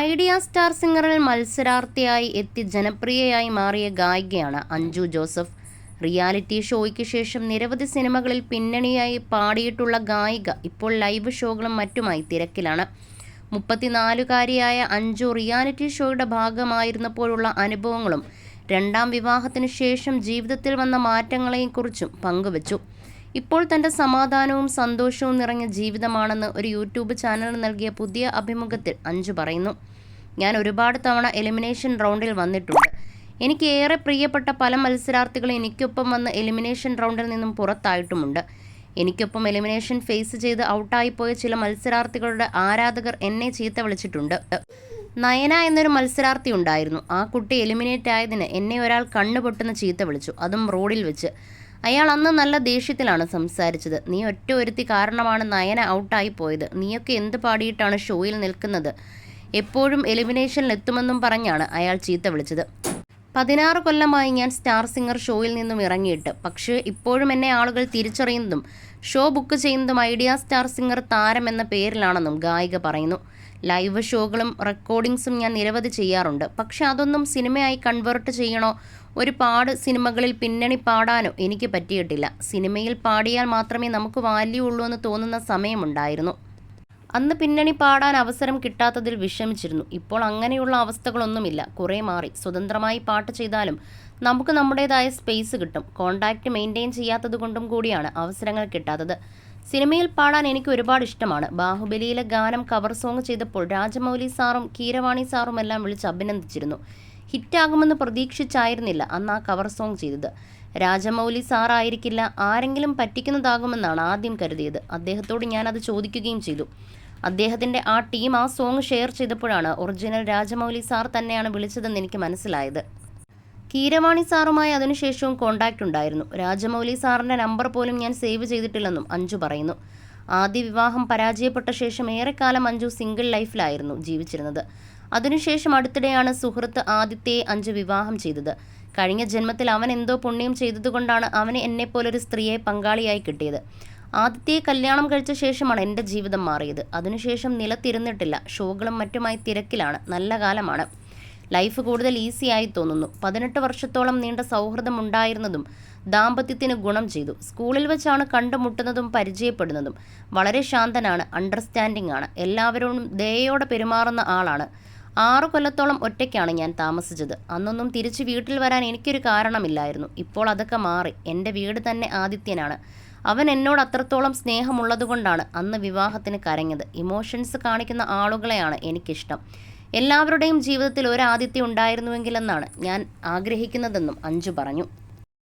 Idea star സിംഗറിൽ മത്സരാർത്ഥിയായി എത്തി ജനപ്രിയയായി മാറിയ ഗായികയാണ് Anju Joseph. Reality ഷോയ്ക്ക് ശേഷം നിരവധി സിനിമകളിൽ പിന്നണിയായി പാടിയിട്ടുള്ള ഗായിക ഇപ്പോൾ ലൈവ് ഷോകളും മറ്റുമായി തിരക്കിലാണ്. 34-കാരിയായ അഞ്ജു റിയാലിറ്റി ഷോയുടെ ഭാഗമായിരുന്നപ്പോഴുള്ള അനുഭവങ്ങളും രണ്ടാം വിവാഹത്തിനു ശേഷം ജീവിതത്തിൽ വന്ന മാറ്റങ്ങളെയും കുറിച്ചും പങ്കുവച്ചു. ഇപ്പോൾ തൻ്റെ സമാധാനവും സന്തോഷവും നിറഞ്ഞ ജീവിതമാണെന്ന് ഒരു യൂട്യൂബ് ചാനലിന് നൽകിയ പുതിയ അഭിമുഖത്തിൽ അഞ്ജു പറയുന്നു. ഞാൻ ഒരുപാട് തവണ എലിമിനേഷൻ റൗണ്ടിൽ വന്നിട്ടുണ്ട്. എനിക്ക് ഏറെ പ്രിയപ്പെട്ട പല മത്സരാർത്ഥികളും എനിക്കൊപ്പം വന്ന് എലിമിനേഷൻ റൗണ്ടിൽ നിന്നും പുറത്തായിട്ടുമുണ്ട്. എനിക്കൊപ്പം എലിമിനേഷൻ ഫേസ് ചെയ്ത് ഔട്ടായിപ്പോയ ചില മത്സരാർത്ഥികളുടെ ആരാധകർ എന്നെ ചീത്ത വിളിച്ചിട്ടുണ്ട്. നയന എന്നൊരു മത്സരാർത്ഥി ഉണ്ടായിരുന്നു. ആ കുട്ടി എലിമിനേറ്റ് ആയതിന് എന്നെ ഒരാൾ കണ്ണുപൊട്ടുന്ന ചീത്ത വിളിച്ചു, അതും റോഡിൽ വെച്ച്. അയാൾ അന്ന് നല്ല ദേഷ്യത്തിലാണ് സംസാരിച്ചത്. നീ ഒറ്റ ഒരുത്തി കാരണമാണ് നയന ഔട്ടായി പോയത്. നീയൊക്കെ എന്ത് പാടിയിട്ടാണ് ഷോയിൽ നിൽക്കുന്നത്? എപ്പോഴും എലിമിനേഷനിൽ എത്തുമെന്നും പറഞ്ഞാണ് അയാൾ ചീത്ത വിളിച്ചത്. 16 കൊല്ലമായി ഞാൻ സ്റ്റാർ സിംഗർ ഷോയിൽ നിന്നും ഇറങ്ങിയിട്ട്. പക്ഷേ ഇപ്പോഴും എന്നെ ആളുകൾ തിരിച്ചറിയുന്നതും ഷോ ബുക്ക് ചെയ്യുന്നതും ഐഡിയ സ്റ്റാർ സിംഗർ താരം എന്ന പേരിലാണെന്നും ഗായിക പറയുന്നു. ലൈവ് ഷോകളും റെക്കോർഡിങ്സും ഞാൻ നിരവധി ചെയ്യാറുണ്ട്. പക്ഷെ അതൊന്നും സിനിമയായി കൺവേർട്ട് ചെയ്യണോ, ഒരുപാട് സിനിമകളിൽ പിന്നണി പാടാനോ എനിക്ക് പറ്റിയിട്ടില്ല. സിനിമയിൽ പാടിയാൽ മാത്രമേ നമുക്ക് വാല്യൂ ഉള്ളൂ എന്ന് തോന്നുന്ന സമയമുണ്ടായിരുന്നു. അന്ന് പിന്നണി പാടാൻ അവസരം കിട്ടാത്തതിൽ വിഷമിച്ചിരുന്നു. ഇപ്പോൾ അങ്ങനെയുള്ള അവസ്ഥകളൊന്നുമില്ല, കുറേ മാറി. സ്വതന്ത്രമായി പാട്ട് ചെയ്താലും നമുക്ക് നമ്മുടേതായ സ്പേസ് കിട്ടും. കോണ്ടാക്റ്റ് മെയിൻറ്റെയിൻ ചെയ്യാത്തത് കൊണ്ടും കൂടിയാണ് അവസരങ്ങൾ കിട്ടാത്തത്. സിനിമയിൽ പാടാൻ എനിക്ക് ഒരുപാട് ഇഷ്ടമാണ്. ബാഹുബലിയിലെ ഗാനം കവർ സോങ് ചെയ്തപ്പോൾ രാജമൗലി സാറും കീരവാണി സാറും എല്ലാം വിളിച്ച് അഭിനന്ദിച്ചിരുന്നു. ഹിറ്റാകുമെന്ന് പ്രതീക്ഷിച്ചായിരുന്നില്ല അന്ന് ആ കവർ സോങ് ചെയ്തത്. രാജമൗലി സാറായിരിക്കില്ല, ആരെങ്കിലും പറ്റിക്കുന്നതാകുമെന്നാണ് ആദ്യം കരുതിയത്. അദ്ദേഹത്തോട് ഞാനത് ചോദിക്കുകയും ചെയ്തു. അദ്ദേഹത്തിൻ്റെ ആ ടീം ആ സോങ് ഷെയർ ചെയ്തപ്പോഴാണ് ഒറിജിനൽ രാജമൗലി സാർ തന്നെയാണ് വിളിച്ചതെന്ന് എനിക്ക് മനസ്സിലായത്. കീരവാണി സാറുമായി അതിനുശേഷവും കോണ്ടാക്റ്റ് ഉണ്ടായിരുന്നു. രാജമൗലി സാറിൻ്റെ നമ്പർ പോലും ഞാൻ സേവ് ചെയ്തിട്ടില്ലെന്നും അഞ്ജു പറയുന്നു. ആദ്യ വിവാഹം പരാജയപ്പെട്ട ശേഷം ഏറെക്കാലം അഞ്ജു സിംഗിൾ ലൈഫിലായിരുന്നു ജീവിച്ചിരുന്നത്. അതിനുശേഷം അടുത്തിടെയാണ് സുഹൃത്ത് ആദിത്യയെ അഞ്ജു വിവാഹം ചെയ്തത്. കഴിഞ്ഞ ജന്മത്തിൽ അവൻ എന്തോ പുണ്യം ചെയ്തതുകൊണ്ടാണ് അവന് എന്നെപ്പോലൊരു സ്ത്രീയെ പങ്കാളിയായി കിട്ടിയത്. ആദിത്യയെ കല്യാണം കഴിച്ച ശേഷമാണ് എൻ്റെ ജീവിതം മാറിയത്. അതിനുശേഷം നിലത്തിരുന്നിട്ടില്ല. ഷോകളും മറ്റുമായി തിരക്കിലാണ്. നല്ല കാലമാണ്. ലൈഫ് കൂടുതൽ ഈസിയായി തോന്നുന്നു. 18 വർഷത്തോളം നീണ്ട സൗഹൃദം ഉണ്ടായിരുന്നതും ദാമ്പത്യത്തിന് ഗുണം ചെയ്തു. സ്കൂളിൽ വെച്ചാണ് കണ്ടുമുട്ടുന്നതും പരിചയപ്പെടുന്നതും. വളരെ ശാന്തനാണ്, അണ്ടർസ്റ്റാൻഡിംഗ് ആണ്, എല്ലാവരോടും ദയയോടെ പെരുമാറുന്ന ആളാണ്. 6 കൊല്ലത്തോളം ഒറ്റയ്ക്കാണ് ഞാൻ താമസിച്ചത്. അന്നൊന്നും തിരിച്ച് വീട്ടിൽ വരാൻ എനിക്കൊരു കാരണമില്ലായിരുന്നു. ഇപ്പോൾ അതൊക്കെ മാറി. എൻ്റെ വീട് തന്നെ ആദിത്യനാണ്. അവൻ എന്നോട് അത്രത്തോളം സ്നേഹമുള്ളതുകൊണ്ടാണ് അന്ന് വിവാഹത്തിന് കരഞ്ഞത്. ഇമോഷൻസ് കാണിക്കുന്ന ആളുകളെയാണ് എനിക്കിഷ്ടം. എല്ലാവരുടെയും ജീവിതത്തിൽ ഒരു ആദിത്യം ഉണ്ടായിരുന്നുവെങ്കിലെന്നാണ് ഞാൻ ആഗ്രഹിക്കുന്നതെന്നും അഞ്ജു പറഞ്ഞു.